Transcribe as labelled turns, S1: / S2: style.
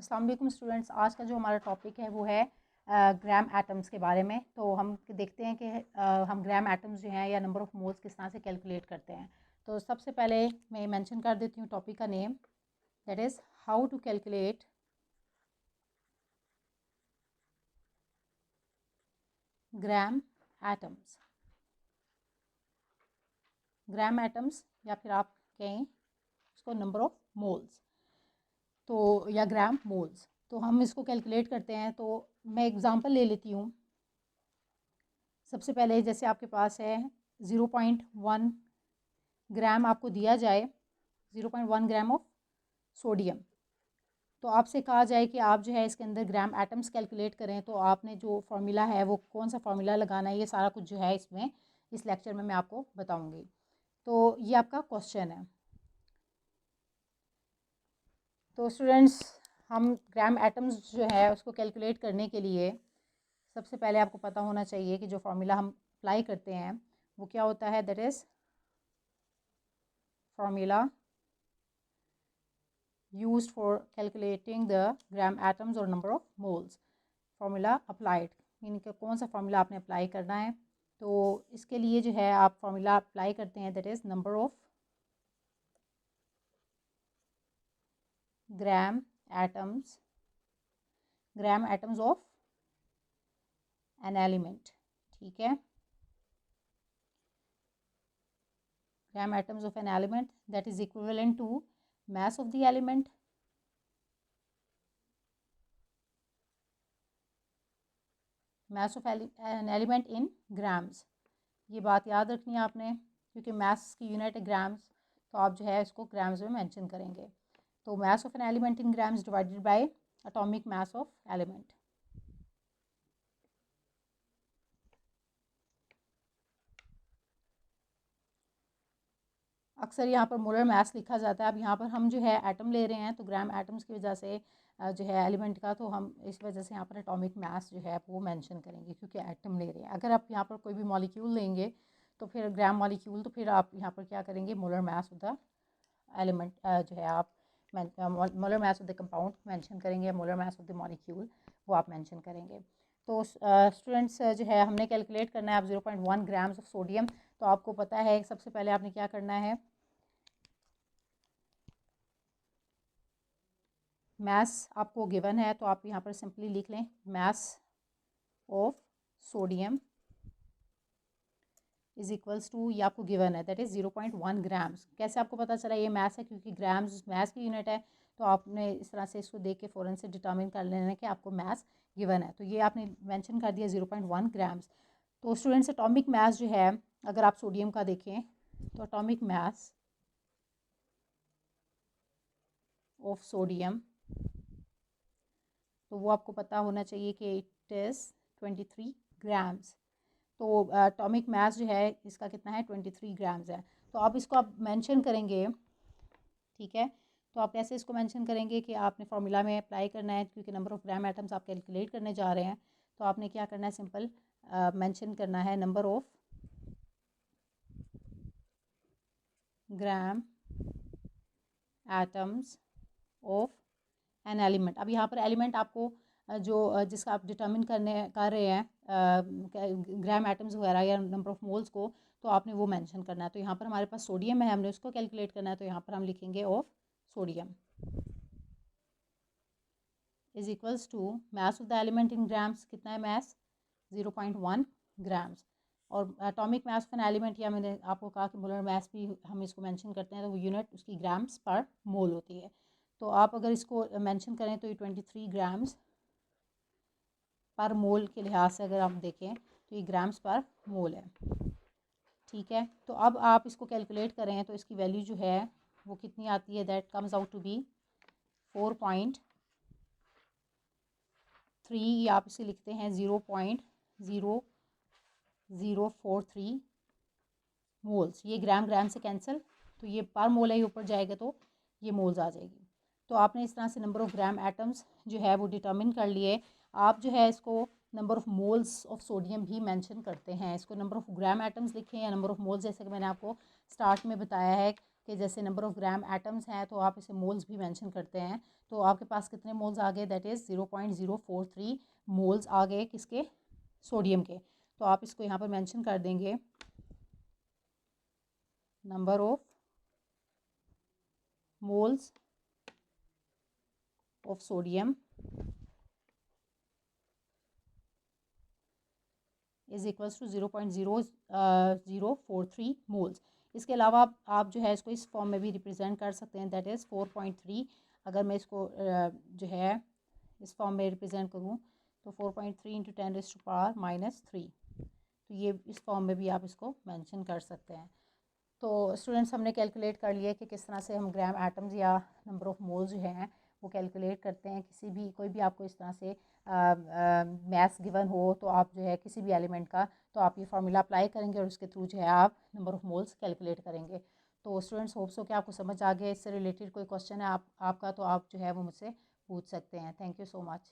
S1: अस्सलाम वालेकुम स्टूडेंट्स। आज का जो हमारा टॉपिक है वो है ग्राम एटम्स के बारे में। तो हम देखते हैं कि हम ग्राम एटम्स जो हैं या नंबर ऑफ़ मोल्स किस तरह से कैलकुलेट करते हैं। तो सबसे पहले मैं मेंशन कर देती हूँ टॉपिक का name, that is how to calculate gram atoms. Gram atoms या फिर आप कहें उसको नंबर ऑफ़ मोल्स, तो या ग्राम मोल्स। तो हम इसको कैलकुलेट करते हैं। तो मैं एग्ज़ाम्पल ले लेती हूँ। सबसे पहले जैसे आपके पास है 0.1 ग्राम आपको दिया जाए, 0.1 ग्राम ऑफ सोडियम। तो आपसे कहा जाए कि आप जो है इसके अंदर ग्राम एटम्स कैलकुलेट करें, तो आपने जो फार्मूला है वो कौन सा फार्मूला लगाना है, ये सारा कुछ जो है इसमें इस लेक्चर में मैं आपको बताऊंगी। तो ये आपका क्वेश्चन है। तो स्टूडेंट्स, हम ग्राम एटम्स जो है उसको कैलकुलेट करने के लिए सबसे पहले आपको पता होना चाहिए कि जो फार्मूला हम अप्लाई करते हैं वो क्या होता है, that is formula used for calculating the gram atoms or number of moles। Formula applied यानी कि कौन सा फार्मूला आपने अप्लाई करना है। तो इसके लिए जो है आप फार्मूला अप्लाई करते हैं, that is number of gram atoms of an element. ठीक है, gram atoms of an element that is equivalent to mass of the element mass of an element in grams। ये बात याद रखनी है आपने, क्योंकि mass की यूनिट है ग्राम्स, तो आप जो है इसको ग्राम्स में मेंशन करेंगे। तो mass of an element in grams divided by atomic mass of element। अक्सर यहाँ पर मोलर मास लिखा जाता है। अब यहाँ पर हम जो है एटम ले रहे हैं, तो ग्राम एटम्स की वजह से जो है एलिमेंट का, तो हम इस वजह से यहाँ पर एटॉमिक मास जो है वो मेंशन करेंगे, क्योंकि एटम ले रहे हैं। अगर आप यहाँ पर कोई भी मॉलिक्यूल लेंगे तो फिर ग्राम मॉलिक्यूल, तो फिर आप यहाँ पर क्या करेंगे, molar mass of the element जो है आप molar mass of the compound mention करेंगे, molar mass of the molecule वो आप मेंशन करेंगे। तो स्टूडेंट्स जो है हमने कैलकुलेट करना है अब 0.1 ग्राम्स ऑफ सोडियम। तो आपको पता है सबसे पहले आपने क्या करना है, मैस आपको गिवन है, तो आप यहाँ पर सिंपली लिख लें mass of sodium is equals to, ये आपको गिवन है, दैट इज़ 0.1 ग्राम्स। कैसे आपको पता चला ये मैस है, क्योंकि ग्राम्स मैस की यूनिट है। तो आपने इस तरह से इसको देख के फ़ौरन से डिटर्मिन कर लेना है कि आपको मैस गिवन है। तो ये आपने मेंशन कर दिया 0.1 ग्राम्स। तो स्टूडेंट्स, एटॉमिक मैस जो है अगर आप सोडियम का देखें, तो एटॉमिक मैस ऑफ सोडियम, तो वो आपको पता होना चाहिए कि इट इज़ 23 ग्राम्स। तो एटॉमिक मास जो है इसका कितना है, 23 ग्राम्स है। तो आप इसको आप मेंशन करेंगे, ठीक है। तो आप कैसे इसको मेंशन करेंगे कि आपने फार्मूला में अप्लाई करना है, क्योंकि नंबर ऑफ़ ग्राम एटम्स आप कैलकुलेट करने जा रहे हैं। तो आपने क्या करना है, सिंपल मेंशन करना है number of gram atoms of an element. अब यहाँ पर एलिमेंट आपको जो जिसका आप डिटर्मिन कर रहे हैं ग्राम एटम्स वगैरह या नंबर ऑफ़ मोल्स को, तो आपने वो मेंशन करना है। तो यहाँ पर हमारे पास सोडियम है, हमने उसको कैलकुलेट करना है। तो यहाँ पर हम लिखेंगे of sodium is equals to mass of the element in grams. कितना है मास, 0.1 ग्राम्स। और atomic mass of an element, या मैंने आपको कहा कि मोलर मास भी हम इसको मेंशन करते हैं, तो वो यूनिट उसकी ग्राम्स पर मोल होती है। तो आप अगर इसको मेंशन करें तो ये 23 ग्राम्स पर मोल के लिहाज से अगर आप देखें तो ये ग्राम्स पर मोल है। ठीक है, तो अब आप इसको कैलकुलेट करें तो इसकी वैल्यू जो है वो कितनी आती है, that comes out to be 4.3, आप इसे लिखते हैं 0.0043 मोल्स। ये ग्राम ग्राम से कैंसिल, तो ये पर मोल है, ऊपर जाएगा तो ये मोल्स आ जाएगी। तो आपने इस तरह से नंबर ऑफ़ ग्राम एटम्स जो है वो डिटर्मिन कर लिए। आप जो है इसको number of moles of sodium भी मेंशन करते हैं। इसको नंबर ऑफ़ ग्राम एटम्स लिखें या नंबर ऑफ़ मोल्स, जैसे कि मैंने आपको स्टार्ट में बताया है, कि जैसे नंबर ऑफ़ ग्राम एटम्स हैं तो आप इसे मोल्स भी मेंशन करते हैं। तो आपके पास कितने मोल्स आ गए, दैट इज़ 0.043 मोल्स आ गए किसके, सोडियम के। तो आप इसको यहाँ पर मेंशन कर देंगे, number of moles of sodium is equals to 0.0043 moles. इसके अलावा आप जो है इसको इस फॉर्म में भी रिप्रेजेंट कर सकते हैं, दैट इज़ 4.3। अगर मैं इसको जो है इस फॉर्म में रिप्रेजेंट करूँ तो 4.3 इंटू 10⁻³ तो ये इस फॉर्म में भी आप इसको मेंशन कर सकते हैं। तो स्टूडेंट्स, हमने कैलकुलेट कर लिया कि किस तरह से हम ग्राम एटम्स या नंबर ऑफ़ मोल्स जो हैं वो कैलकुलेट करते हैं। किसी भी कोई भी आपको इस तरह से मैथ्स गिवन हो तो आप जो है किसी भी एलिमेंट का, तो आप ये फार्मूला अप्लाई करेंगे और उसके थ्रू जो है आप नंबर ऑफ़ मोल्स कैलकुलेट करेंगे। तो स्टूडेंट्स, होप्स हो कि आपको समझ आ गया। इससे रिलेटेड कोई क्वेश्चन है आपका तो आप जो है वो मुझसे पूछ सकते हैं। Thank you so much.